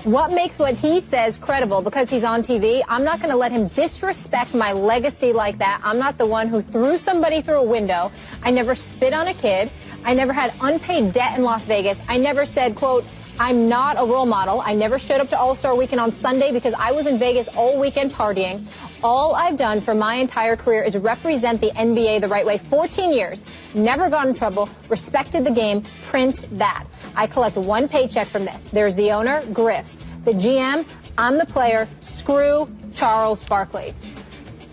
What makes what he says credible? Because he's on TV, I'm not going to let him disrespect my legacy like that. I'm not the one who threw somebody through a window. I never spit on a kid. I never had unpaid debt in Las Vegas. I never said, quote, I'm not a role model. I never showed up to All-Star Weekend on Sunday because I was in Vegas all weekend partying. All I've done for my entire career is represent the NBA the right way. 14 years, never got in trouble, respected the game, print that. I collect one paycheck from this. There's the owner, grifts. The GM, I'm the player, screw Charles Barkley.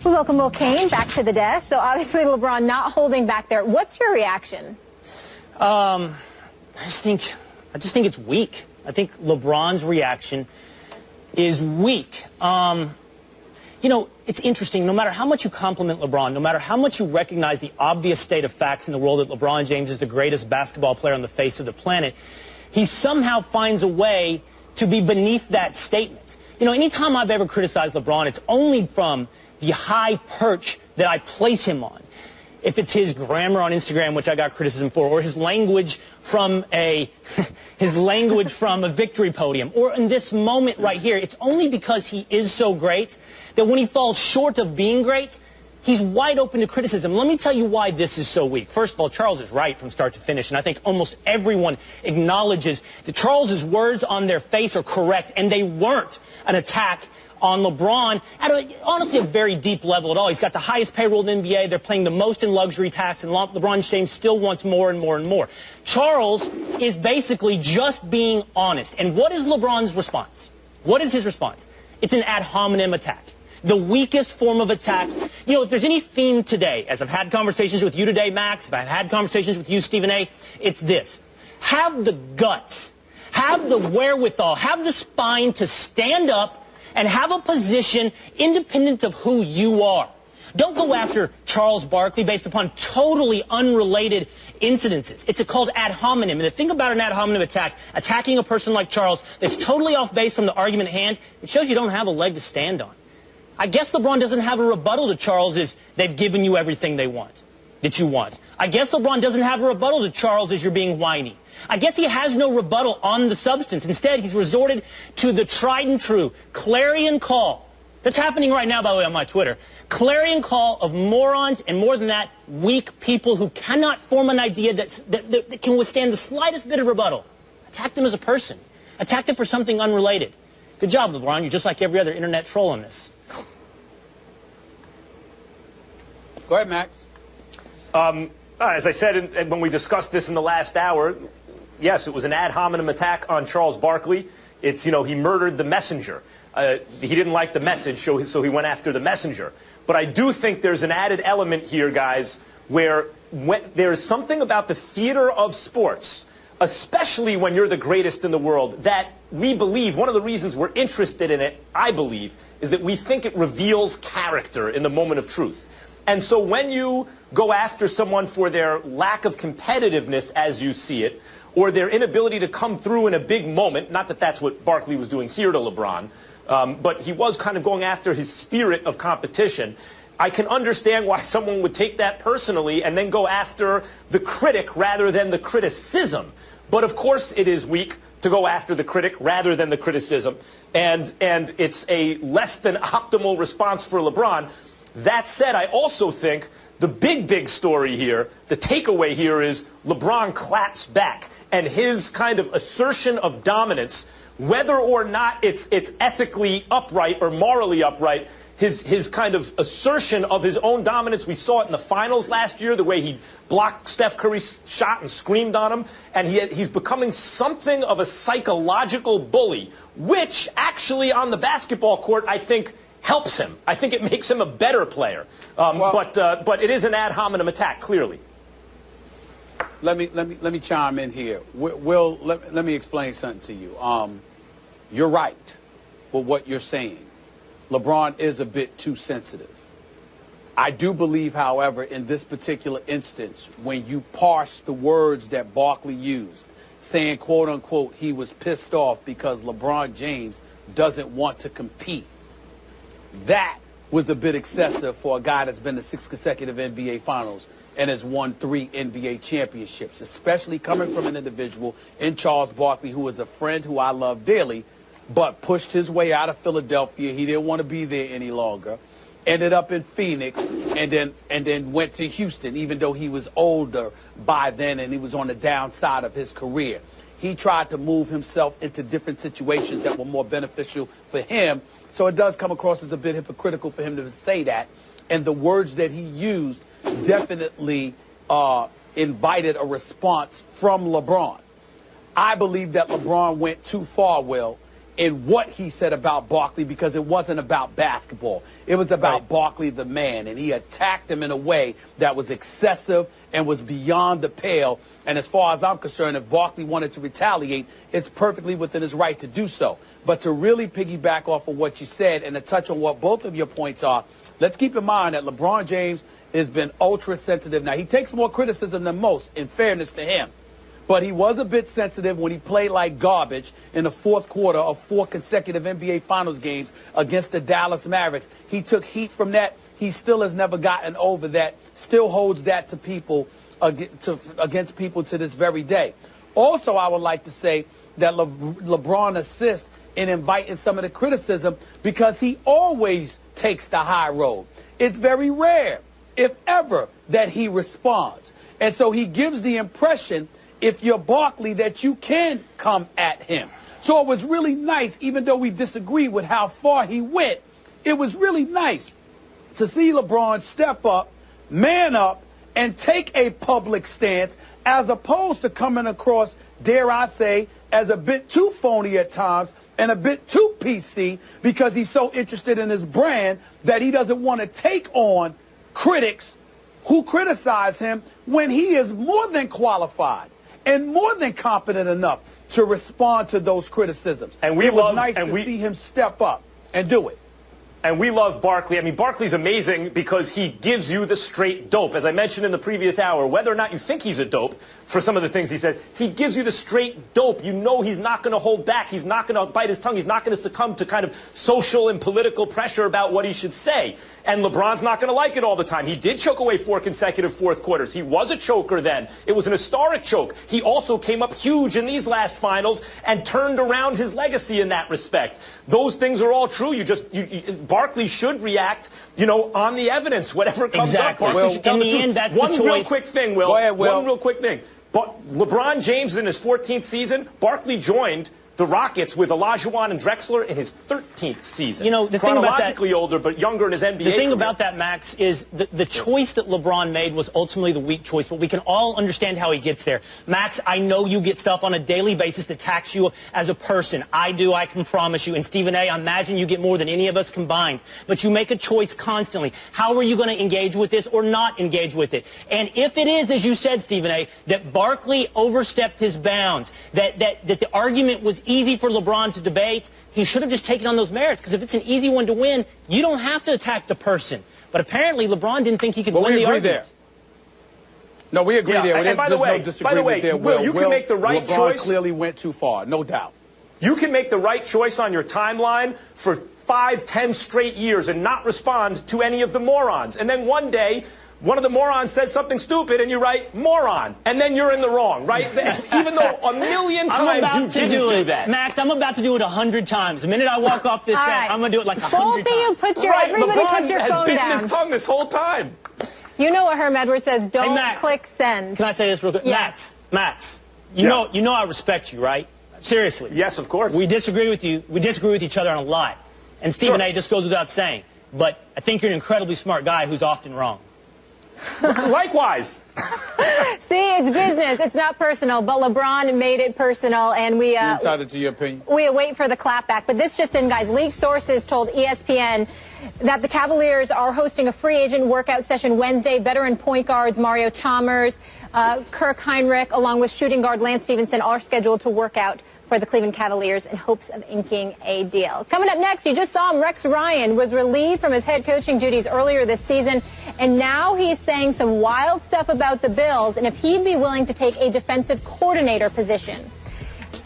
We welcome Will Kane back to the desk. So obviously LeBron not holding back there. What's your reaction? I just think it's weak. I think LeBron's reaction is weak. You know, it's interesting. No matter how much you compliment LeBron, no matter how much you recognize the obvious state of facts in the world that LeBron James is the greatest basketball player on the face of the planet, he somehow finds a way to be beneath that statement. You know, anytime I've ever criticized LeBron, it's only from the high perch that I place him on. If it's his grammar on Instagram, which I got criticism for, or his language from a victory podium, or in this moment right here, it's only because he is so great that when he falls short of being great, he's wide open to criticism. Let me tell you why this is so weak. First of all, Charles is right from start to finish, and I think almost everyone acknowledges that Charles's words on their face are correct, and they weren't an attack on LeBron at honestly a very deep level at all. He's got the highest payroll in the NBA. They're playing the most in luxury tax, and LeBron James still wants more and more and more. Charles is basically just being honest. And what is LeBron's response? What is his response? It's an ad hominem attack. The weakest form of attack. You know, if there's any theme today, as I've had conversations with you today, Max, if I've had conversations with you, Stephen A., it's this. Have the guts, have the wherewithal, have the spine to stand up and have a position independent of who you are. Don't go after Charles Barkley based upon totally unrelated incidences. It's called ad hominem. And the thing about an ad hominem attack, attacking a person like Charles that's totally off base from the argument at hand, it shows you don't have a leg to stand on. I guess LeBron doesn't have a rebuttal to Charles is they've given you everything they want, that you want. I guess LeBron doesn't have a rebuttal to Charles as you're being whiny. I guess he has no rebuttal on the substance. Instead, he's resorted to the tried and true clarion call. That's happening right now, by the way, on my Twitter. Clarion call of morons and, more than that, weak people who cannot form an idea that can withstand the slightest bit of rebuttal. Attack them as a person. Attack them for something unrelated. Good job, LeBron. You're just like every other internet troll on this. Go ahead, Max. As I said when we discussed this in the last hour, yes, it was an ad hominem attack on Charles Barkley. It's, you know, he murdered the messenger. He didn't like the message, so he went after the messenger. But I do think there's an added element here, guys, where there's something about the theater of sports, especially when you're the greatest in the world, that we believe, one of the reasons we're interested in it, I believe, is that we think it reveals character in the moment of truth. And so when you go after someone for their lack of competitiveness, as you see it, or their inability to come through in a big moment, not that that's what Barkley was doing here to LeBron, but he was kind of going after his spirit of competition, I can understand why someone would take that personally and then go after the critic rather than the criticism. But of course it is weak to go after the critic rather than the criticism, and it's a less than optimal response for LeBron. That said, I also think the big story here, the takeaway here is LeBron claps back, and his kind of assertion of dominance, whether or not it's ethically upright or morally upright, his kind of assertion of his own dominance, we saw it in the finals last year, the way he blocked Steph Curry's shot and screamed on him, and he's becoming something of a psychological bully, which actually on the basketball court, I think, helps him. I think it makes him a better player. But it is an ad hominem attack, clearly. Let me chime in here. Will, let me explain something to you. You're right with what you're saying. LeBron is a bit too sensitive. I do believe, however, in this particular instance, when you parse the words that Barkley used, saying, quote unquote, he was pissed off because LeBron James doesn't want to compete. That was a bit excessive for a guy that's been to 6 consecutive NBA Finals and has won 3 NBA championships, especially coming from an individual in Charles Barkley, who is a friend who I love dearly, but pushed his way out of Philadelphia. He didn't want to be there any longer. Ended up in Phoenix, and then went to Houston, even though he was older by then and he was on the downside of his career. He tried to move himself into different situations that were more beneficial for him. So it does come across as a bit hypocritical for him to say that. And the words that he used definitely invited a response from LeBron. I believe that LeBron went too far, Will, in what he said about Barkley, because it wasn't about basketball. It was about Barkley the man, and he attacked him in a way that was excessive and was beyond the pale. And as far as I'm concerned, if Barkley wanted to retaliate, it's perfectly within his right to do so. But to really piggyback off of what you said and to touch on what both of your points are, let's keep in mind that LeBron James has been ultra sensitive. Now, he takes more criticism than most, in fairness to him. But he was a bit sensitive when he played like garbage in the fourth quarter of 4 consecutive NBA Finals games against the Dallas Mavericks. He took heat from that. He still has never gotten over that, still holds that to people, against people to this very day. Also, I would like to say that LeBron assists in inviting some of the criticism because he always takes the high road. It's very rare, if ever, that he responds. And so he gives the impression, if you're Barkley, that you can come at him. So it was really nice, even though we disagree with how far he went, it was really nice to see LeBron step up, man up, and take a public stance, as opposed to coming across, dare I say, as a bit too phony at times and a bit too PC, because he's so interested in his brand that he doesn't want to take on critics who criticize him when he is more than qualified and more than competent enough to respond to those criticisms. And it was nice to see him step up and do it. And we love Barkley. I mean, Barkley's amazing because he gives you the straight dope. As I mentioned in the previous hour, whether or not you think he's a dope for some of the things he said, he gives you the straight dope. You know he's not going to hold back. He's not going to bite his tongue. He's not going to succumb to kind of social and political pressure about what he should say. And LeBron's not going to like it all the time. He did choke away 4 consecutive fourth quarters. He was a choker then. It was an historic choke. He also came up huge in these last finals and turned around his legacy in that respect. Those things are all true. Barkley should react, on the evidence, whatever comes up. Barkley should tell the truth. That's one real quick thing, Will. Go ahead, Will. One real quick thing. But LeBron James in his 14th season, Barkley joined the Rockets with Olajuwon and Drexler in his 13th season. The thing about that, chronologically older, but younger in his NBA The thing career. about that, Max, is the choice that LeBron made was ultimately the weak choice, but we can all understand how he gets there. Max, I know you get stuff on a daily basis that attacks you as a person. I do, I can promise you. And Stephen A., I imagine you get more than any of us combined. But you make a choice constantly. How are you going to engage with this or not engage with it? And if it is, as you said, Stephen A., that Barkley overstepped his bounds, that the argument was easy for LeBron to debate, he should have just taken on those merits, because if it's an easy one to win, you don't have to attack the person. But apparently LeBron didn't think he could win the argument. There. No, we agree there. And by the way, Will, you can make the right LeBron choice. Clearly went too far, no doubt. You can make the right choice on your timeline for 5, 10 straight years and not respond to any of the morons. And then one day, one of the morons says something stupid, and you write, moron, and then you're in the wrong, right? Even though a million times you didn't do that. Max, I'm about to do it 100 times. The minute I walk off this set, I'm going to do it like 100 times. Both of you, everybody put your phone down. LeBron has bitten his tongue this whole time. You know what Herm Edwards says, don't Max, click send. Can I say this real quick? Yes. Max, you know I respect you, right? Seriously. Yes, of course. We disagree with you. We disagree with each other on a lot. And Stephen A. just goes without saying. But I think you're an incredibly smart guy who's often wrong. Likewise. See, it's business. It's not personal. But LeBron made it personal, and we entitled to your opinion. We wait for the clapback. But this just in, guys. League sources told ESPN that the Cavaliers are hosting a free agent workout session Wednesday. Veteran point guards Mario Chalmers, Kirk Heinrich, along with shooting guard Lance Stevenson, are scheduled to work out for the Cleveland Cavaliers in hopes of inking a deal. Coming up next, you just saw him, Rex Ryan was relieved from his head coaching duties earlier this season, and now he's saying some wild stuff about the Bills and if he'd be willing to take a defensive coordinator position.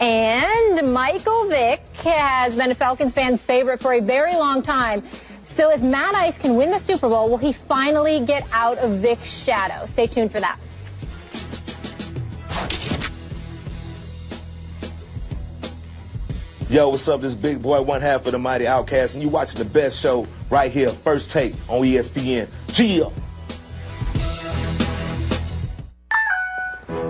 And Michael Vick has been a Falcons fan's favorite for a very long time. So if Matt Ice can win the Super Bowl, will he finally get out of Vic's shadow? Stay tuned for that. Yo, what's up? This is Big Boy, one half of the Mighty Outcast, and you watching the best show right here, First Take on ESPN. Gia.